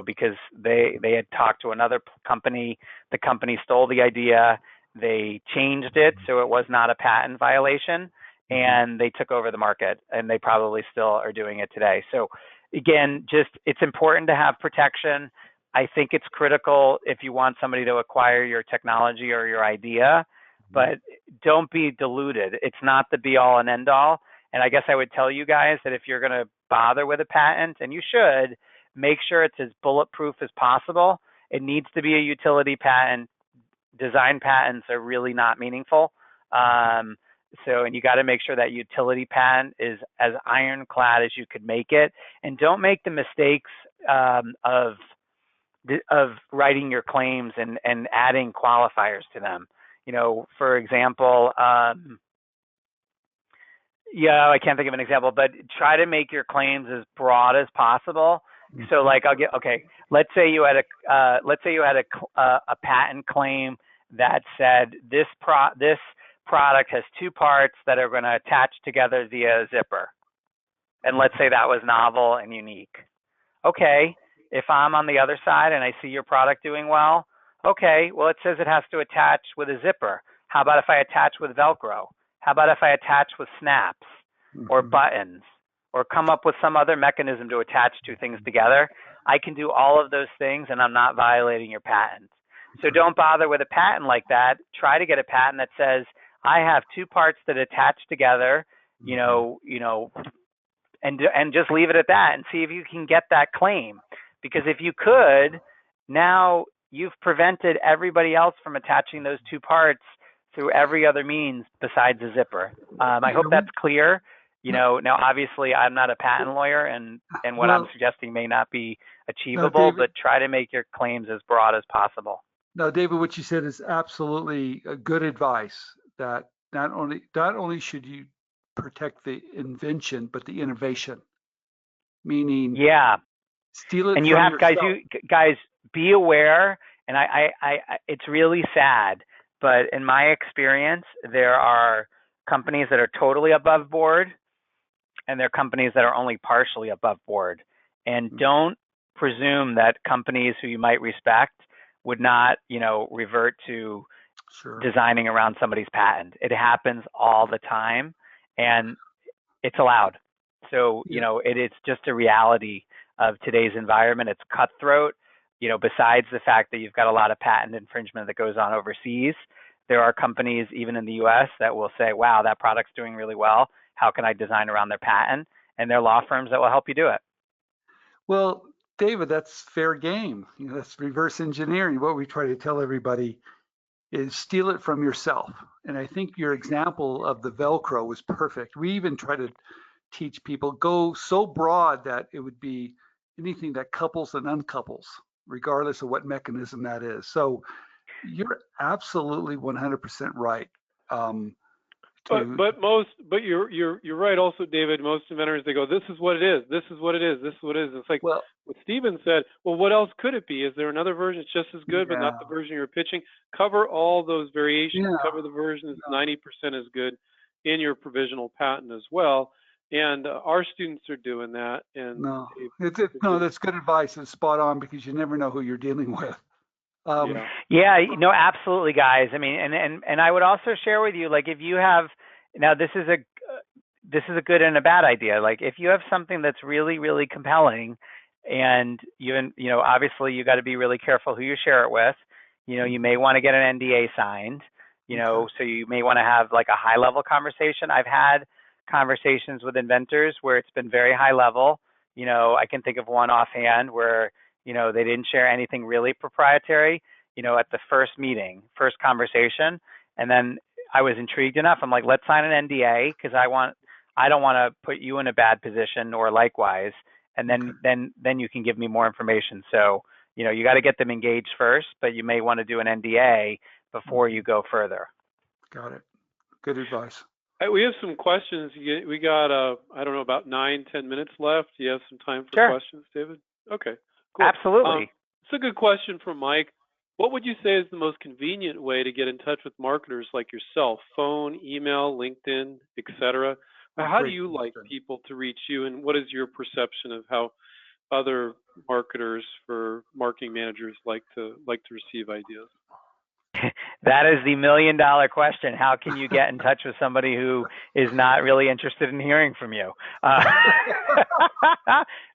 because they had talked to another company. The company stole the idea. They changed it so it was not a patent violation, and they took over the market, and they probably still are doing it today. So again, it's important to have protection. I think it's critical if you want somebody to acquire your technology or your idea, but don't be deluded. It's not the be all and end all. And I guess I would tell you guys that if you're going to bother with a patent, and you should, make sure it's as bulletproof as possible. It needs to be a utility patent. Design patents are really not meaningful. And you got to make sure that utility patent is as ironclad as you could make it. And don't make the mistakes of writing your claims and adding qualifiers to them. For example, I can't think of an example, but try to make your claims as broad as possible. So let's say you had a patent claim that said this product has two parts that are going to attach together via a zipper. And let's say that was novel and unique. Okay, if I'm on the other side and I see your product doing well, okay, well, it says it has to attach with a zipper. How about if I attach with Velcro? How about if I attach with snaps or buttons, or come up with some other mechanism to attach two things together? I can do all of those things, and I'm not violating your patent. So don't bother with a patent like that. Try to get a patent that says, I have two parts that attach together, and just leave it at that and see if you can get that claim. Because if you could, now you've prevented everybody else from attaching those two parts through every other means besides a zipper. I hope that's clear. Now obviously I'm not a patent lawyer, and what I'm suggesting may not be achievable, but try to make your claims as broad as possible. No, David, what you said is absolutely good advice, that not only should you protect the invention, but the innovation, meaning steal it and from you have yourself. guys be aware, and I it's really sad, but in my experience, there are companies that are totally above board, and there are companies that are only partially above board. And don't presume that companies who you might respect would not, revert to designing around somebody's patent. It happens all the time, and it's allowed. So, it's just a reality of today's environment. It's cutthroat. Besides the fact that you've got a lot of patent infringement that goes on overseas, there are companies, even in the US, that will say, wow, that product's doing really well. How can I design around their patent? And there are law firms that will help you do it. Well, David, that's fair game. That's reverse engineering. What we try to tell everybody is steal it from yourself. And I think your example of the Velcro was perfect. We even try to teach people, go so broad that it would be anything that couples and uncouples, regardless of what mechanism that is. So you're absolutely 100% right. But you're right also, David. Most inventors, they go, this is what it is. This is what it is. This is what it is. It's like what Stephen said. Well, what else could it be? Is there another version that's just as good, but not the version you're pitching? Cover all those variations. Cover the version that's 90% as good in your provisional patent as well. And our students are doing that. And that's good advice. It's spot on, because you never know who you're dealing with. Absolutely, guys. I mean, and I would also share with you, like, if you have, now this is a good and a bad idea. Like, if you have something that's really, really compelling, and obviously you got to be really careful who you share it with. You may want to get an NDA signed. So you may want to have like a high level conversation. I've had conversations with inventors where it's been very high level. I can think of one offhand where they didn't share anything really proprietary, at the first conversation. And then I was intrigued enough. I'm like, let's sign an NDA, because I don't want to put you in a bad position, or likewise. And then you can give me more information. So, you got to get them engaged first, but you may want to do an NDA before you go further. Got it. Good advice. We have some questions. We got, about 9-10 minutes left. Do you have some time for questions, David? Okay. Cool. Absolutely. It's a good question from Mike. What would you say is the most convenient way to get in touch with marketers like yourself? Phone, email, LinkedIn, etc. How do Great you like question. people to reach you, and what is your perception of how other marketers for marketing managers like to receive ideas? That is the $1 million question. How can you get in touch with somebody who is not really interested in hearing from you?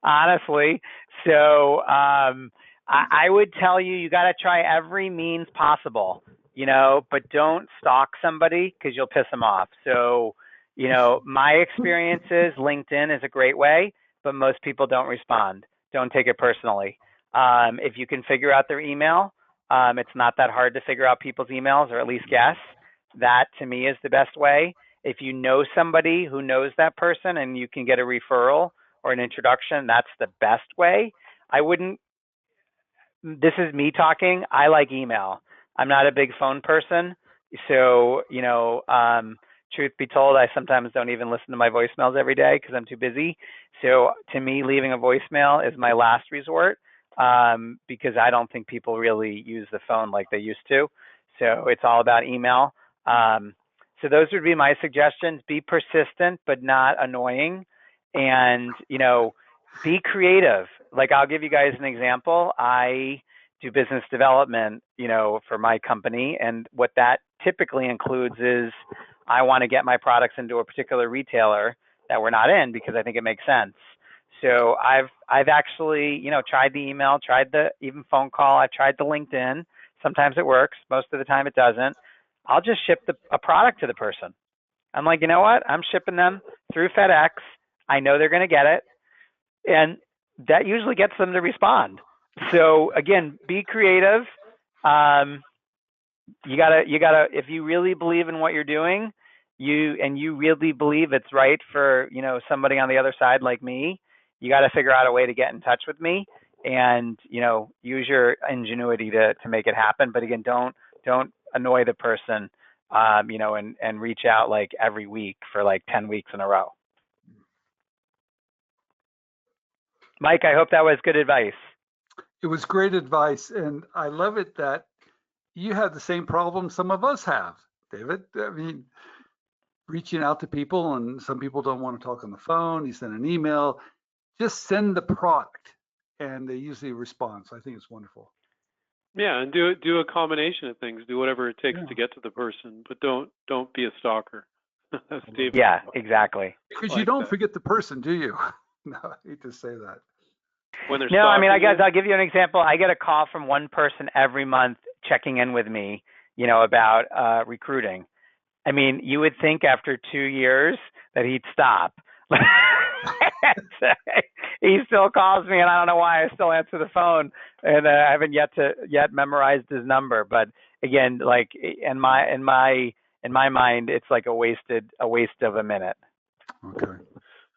Honestly. So I would tell you, you got to try every means possible, but don't stalk somebody because you'll piss them off. So, my experience is LinkedIn is a great way, but most people don't respond. Don't take it personally. If you can figure out their email, it's not that hard to figure out people's emails, or at least guess. That, to me, is the best way. If you know somebody who knows that person and you can get a referral or an introduction, that's the best way. This is me talking. I like email. I'm not a big phone person. So, truth be told, I sometimes don't even listen to my voicemails every day because I'm too busy. So to me, leaving a voicemail is my last resort, because I don't think people really use the phone like they used to. So it's all about email. So those would be my suggestions. Be persistent, but not annoying. And, be creative. Like, I'll give you guys an example. I do business development, for my company. And what that typically includes is I want to get my products into a particular retailer that we're not in because I think it makes sense. So I've actually, tried the email, tried the even phone call. I've tried the LinkedIn. Sometimes it works. Most of the time it doesn't. I'll just ship a product to the person. I'm like, you know what? I'm shipping them through FedEx. I know they're going to get it. And that usually gets them to respond. So again, be creative. You gotta, if you really believe in what you're doing, you really believe it's right for, somebody on the other side like me, you got to figure out a way to get in touch with me and, use your ingenuity to make it happen. But again, don't annoy the person, and reach out like every week for like 10 weeks in a row. Mike, I hope that was good advice. It was great advice, and I love it that you have the same problem some of us have, David. I mean, reaching out to people, and some people don't want to talk on the phone. You send an email, just send the product, and they usually respond. So I think it's wonderful. Yeah, and do a combination of things. Do whatever it takes to get to the person, but don't be a stalker. That's David. Yeah, exactly. Because you don't forget the person, do you? No, I hate to say that. When they're No, I mean, stalking I'll give you an example. I get a call from one person every month checking in with me, about recruiting. I mean, you would think after 2 years that he'd stop. He still calls me, and I don't know why I still answer the phone, and I haven't yet memorized his number. But again, like in my mind, it's like a waste of a minute. Okay.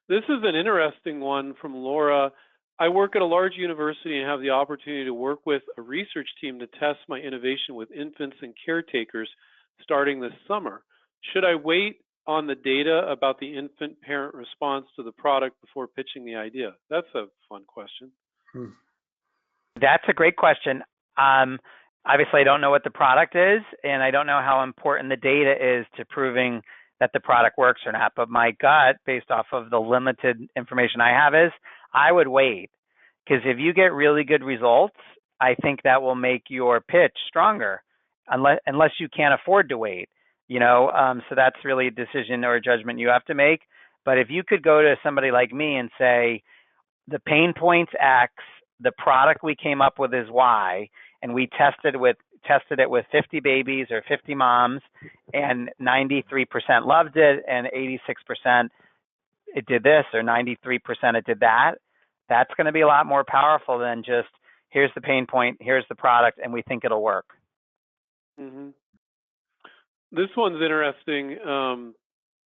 This is an interesting one from Laura. I work at a large university and have the opportunity to work with a research team to test my innovation with infants and caretakers starting this summer. Should I wait on the data about the infant parent response to the product before pitching the idea? That's a fun question. That's a great question. Obviously, I don't know what the product is, and I don't know how important the data is to proving that the product works or not. But my gut, based off of the limited information I have, is I would wait. Because if you get really good results, I think that will make your pitch stronger, unless you can't afford to wait. So that's really a decision or a judgment you have to make. But if you could go to somebody like me and say, the pain point's X, the product we came up with is Y, and we tested it with 50 babies or 50 moms, and 93% loved it, and 86% it did this, or 93% it did that. That's going to be a lot more powerful than just, here's the pain point, here's the product, and we think it'll work. Mm-hmm. This one's interesting.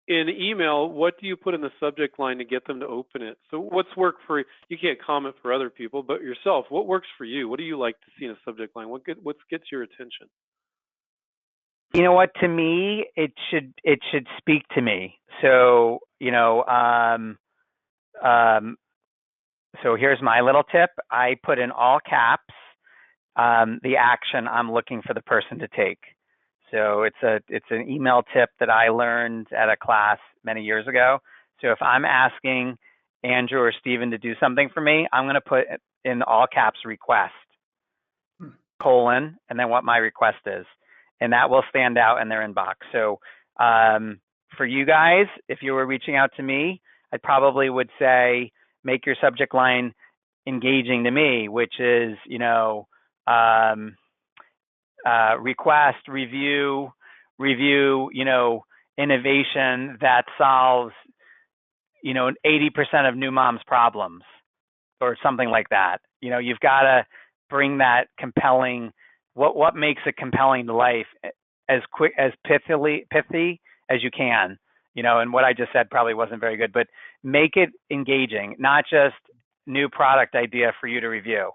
In email, what do you put in the subject line to get them to open it? So what's worked for you? Can't comment for other people, but yourself, what works for you? What do you like to see in a subject line? What gets your attention? You know what? To me, it should speak to me. So so here's my little tip. I put in all caps the action I'm looking for the person to take. So it's an email tip that I learned at a class many years ago. So if I'm asking Andrew or Steven to do something for me, I'm going to put in all caps request, colon, and then what my request is. And that will stand out in their inbox. So for you guys, if you were reaching out to me, I probably would say make your subject line engaging to me, which is, request, review, innovation that solves, 80% of new moms' problems or something like that. You've got to bring that compelling, what makes it compelling to life as pithy as you can. And what I just said probably wasn't very good, but make it engaging, not just new product idea for you to review.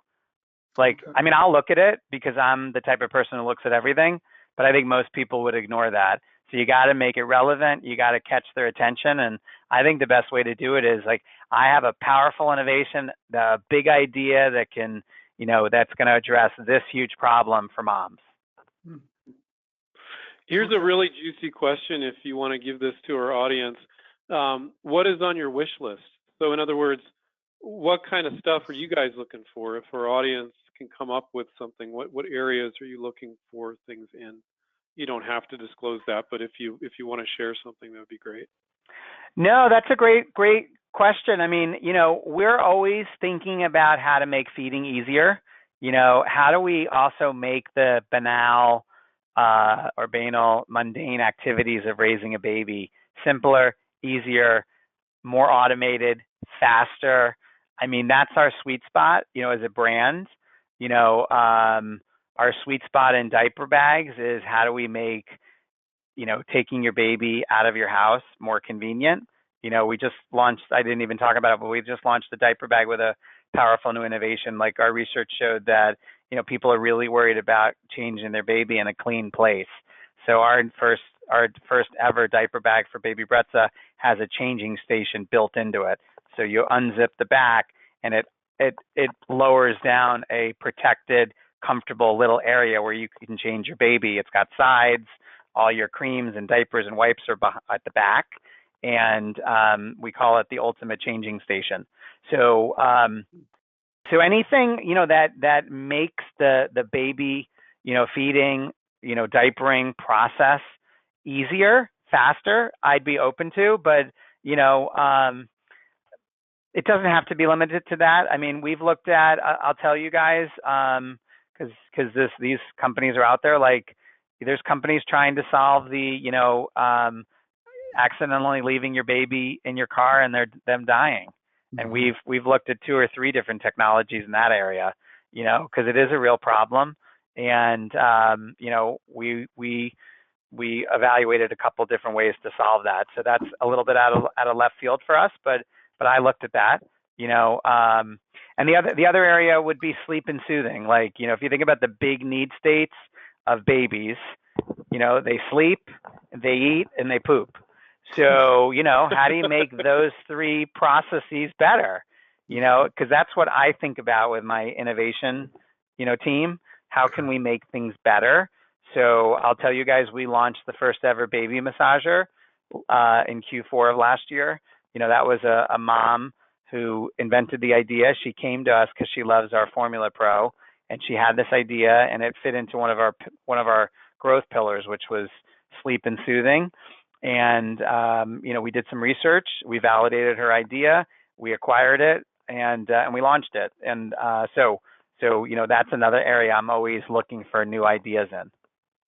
I'll look at it because I'm the type of person who looks at everything, but I think most people would ignore that. So you got to make it relevant. You got to catch their attention. And I think the best way to do it is I have a powerful innovation, the big idea that can, that's going to address this huge problem for moms. Here's a really juicy question if you want to give this to our audience. What is on your wish list? So in other words, what kind of stuff are you guys looking for? If our audience can come up with something, what areas are you looking for things in? You don't have to disclose that, but if you want to share something, that would be great. No, that's a great question. We're always thinking about how to make feeding easier. How do we also make the banal or banal, mundane activities of raising a baby simpler, easier, more automated, faster? That's our sweet spot, as a brand. Our sweet spot in diaper bags is how do we make, taking your baby out of your house more convenient. We just launched, I didn't even talk about it, but we just launched the diaper bag with a powerful new innovation. Our research showed that, people are really worried about changing their baby in a clean place. So our first ever diaper bag for baby Bretza has a changing station built into it. So you unzip the back and it lowers down a protected, comfortable little area where you can change your baby. It's got sides, all your creams and diapers and wipes are at the back, and we call it the ultimate changing station. So anything that makes the baby feeding, diapering process easier, faster, I'd be open to, but it doesn't have to be limited to that. We've looked at, I'll tell you guys, because these companies are out there, there's companies trying to solve the, accidentally leaving your baby in your car and them dying. And we've looked at 2 or 3 different technologies in that area, because it is a real problem. And, we evaluated a couple different ways to solve that. So that's a little bit out of left field for us, but I looked at that, and the other area would be sleep and soothing. If you think about the big need states of babies, they sleep, they eat, and they poop. So, how do you make those 3 processes better? Because that's what I think about with my innovation, team. How can we make things better? So I'll tell you guys, we launched the first ever baby massager in Q4 of last year. That was a mom who invented the idea. She came to us because she loves our Formula Pro, and she had this idea, and it fit into one of our growth pillars, which was sleep and soothing. And we did some research. We validated her idea. We acquired it, and we launched it. And so that's another area I'm always looking for new ideas in.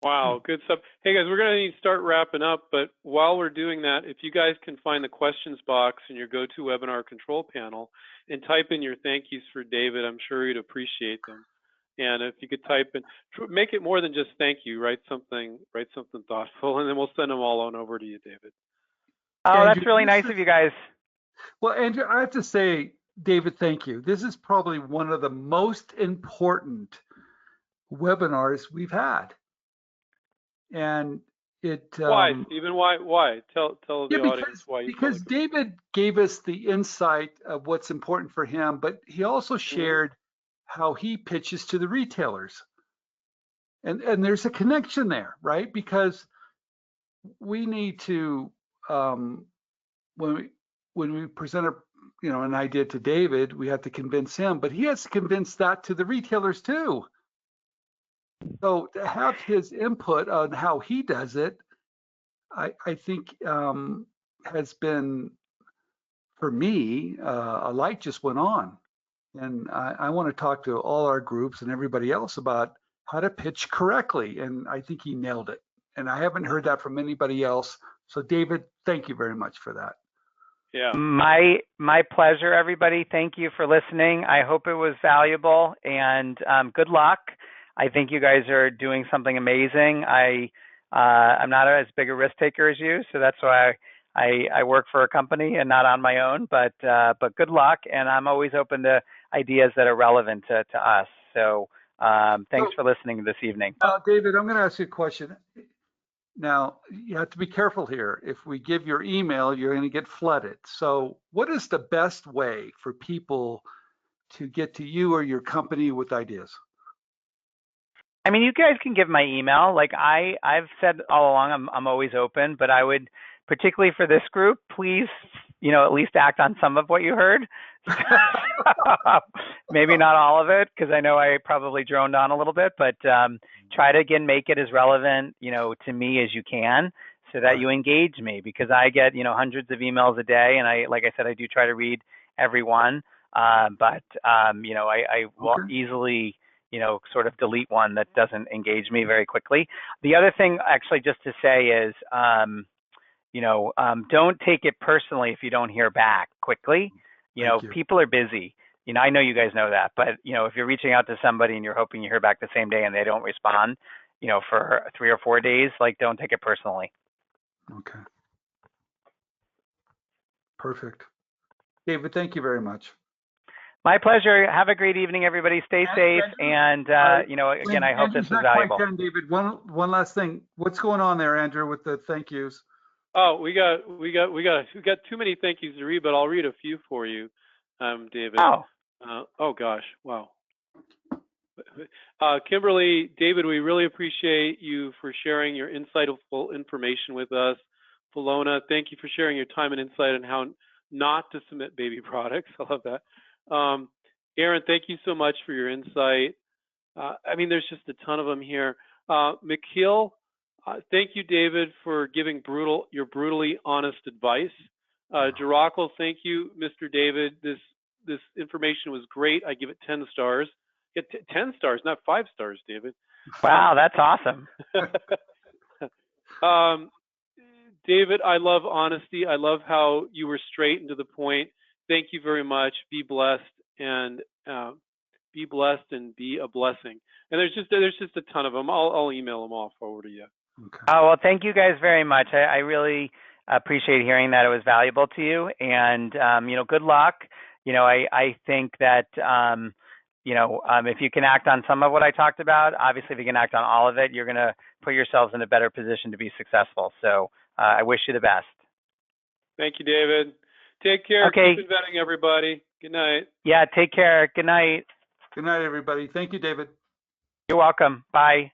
Wow, good stuff. Hey guys, we're going to need to start wrapping up, but while we're doing that, if you guys can find the questions box in your GoToWebinar control panel and type in your thank yous for David, I'm sure you'd appreciate them. And if you could type in, make it more than just thank you, write something thoughtful, and then we'll send them all on over to you, David. Oh, Andrew, that's really nice of you guys. Well, Andrew, I have to say, David, thank you. This is probably one of the most important webinars we've had. And why, Stephen? Why? Tell the audience why. Because David gave us the insight of what's important for him, but he also shared how he pitches to the retailers. And there's a connection there, right? Because we need to when when we present an idea to David, we have to convince him, but he has to convince that to the retailers too. So to have his input on how he does it, I think has been, for me, a light just went on. And I want to talk to all our groups and everybody else about how to pitch correctly. And I think he nailed it. And I haven't heard that from anybody else. So David, thank you very much for that. Yeah. My pleasure, everybody. Thank you for listening. I hope it was valuable, and good luck. I think you guys are doing something amazing. I'm not as big a risk taker as you, so that's why I work for a company and not on my own. But good luck, and I'm always open to ideas that are relevant to us. So thanks for listening this evening. David, I'm going to ask you a question. Now, you have to be careful here. If we give your email, you're going to get flooded. So what is the best way for people to get to you or your company with ideas? I mean, you guys can give my email. Like I've said all along, I'm always open, but I would, particularly for this group, please, at least act on some of what you heard. Maybe not all of it, because I know I probably droned on a little bit, but try to, again, make it as relevant, to me as you can, so that you engage me, because I get, hundreds of emails a day, and like I said, I do try to read every one, but I will easily, sort of delete one that doesn't engage me very quickly. The other thing, actually, just to say is, don't take it personally if you don't hear back quickly. People are busy. I know you guys know that, but if you're reaching out to somebody and you're hoping you hear back the same day and they don't respond, for 3 or 4 days, don't take it personally. Okay. Perfect. David, thank you very much. My pleasure. Have a great evening, everybody. Stay safe, and again, I hope this was valuable. Quite done, David. One last thing. What's going on there, Andrew, with the thank yous? Oh, we got too many thank yous to read, but I'll read a few for you, David. Oh gosh, wow. Kimberly, David, we really appreciate you for sharing your insightful information with us. Polona, thank you for sharing your time and insight on how not to submit baby products. I love that. Aaron, thank you so much for your insight. There's just a ton of them here. McKeel, thank you, David, for giving your brutally honest advice. Jiracle, thank you, Mr. David. This information was great. I give it 10 stars. 10 stars, not 5 stars, David. Wow, that's awesome. David, I love honesty. I love how you were straight and to the point. Thank you very much. Be blessed and be a blessing. And there's just a ton of them. I'll email them all forward to you. Okay. Oh, well, thank you guys very much. I really appreciate hearing that it was valuable to you. And good luck. I think that if you can act on some of what I talked about, obviously if you can act on all of it, you're going to put yourselves in a better position to be successful. So I wish you the best. Thank you, David. Take care. Okay. Keep inventing, everybody. Good night. Yeah, take care. Good night. Good night, everybody. Thank you, David. You're welcome. Bye.